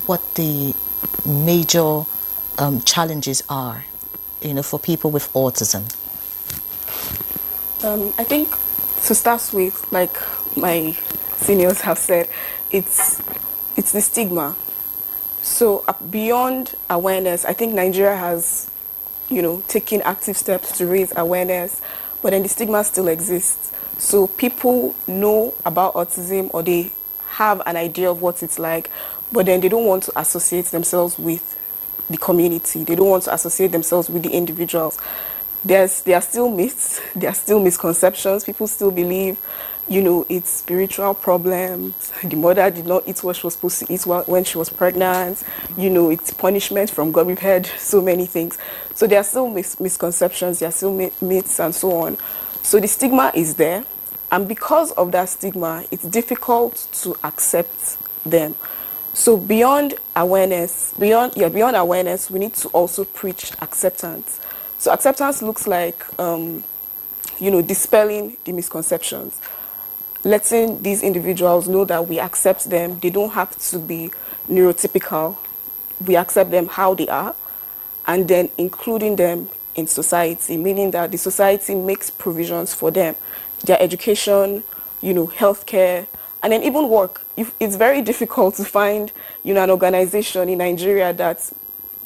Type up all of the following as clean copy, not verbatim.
what the major challenges are, for people with autism? I think to start with, like my seniors have said, it's the stigma. So beyond awareness, I think Nigeria has, taken active steps to raise awareness, but then the stigma still exists. So people know about autism, or they have an idea of what it's like, but then they don't want to associate themselves with the community. They don't want to associate themselves with the individuals. There are still myths, there are still misconceptions. People still believe, it's spiritual problems. The mother did not eat what she was supposed to eat when she was pregnant. It's punishment from God. We've heard so many things. So there are still misconceptions, there are still myths and so on. So the stigma is there. And because of that stigma, it's difficult to accept them. So beyond awareness, we need to also preach acceptance. So acceptance looks like, dispelling the misconceptions, letting these individuals know that we accept them. They don't have to be neurotypical. We accept them how they are, and then including them in society, meaning that the society makes provisions for them, their education, healthcare, and then even work. It's very difficult to find, an organization in Nigeria that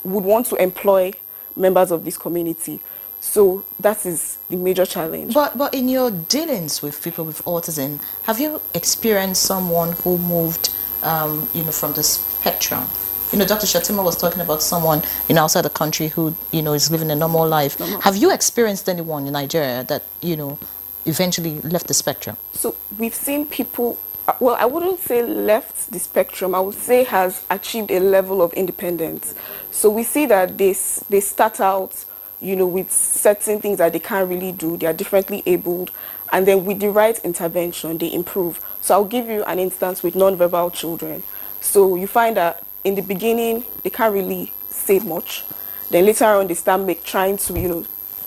would want to employ members of this community. So that is the major challenge. But in your dealings with people with autism, have you experienced someone who moved, from the spectrum? Dr. Shatima was talking about someone, outside the country who, is living a normal life. Have you experienced anyone in Nigeria that, eventually left the spectrum? So we've seen people, well, I wouldn't say left the spectrum. I would say has achieved a level of independence. So we see that they start out, with certain things that they can't really do. They are differently abled. And then with the right intervention, they improve. So I'll give you an instance with non-verbal children. So you find that in the beginning, they can't really say much. Then later on, they start trying to,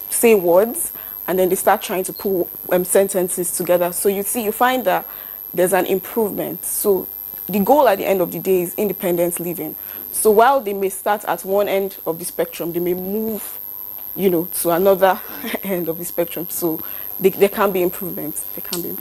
say words. And then they start trying to pull sentences together. So you find that there's an improvement. So the goal at the end of the day is independent living. So while they may start at one end of the spectrum, they may move, to another end of the spectrum. So there can be improvements. There can be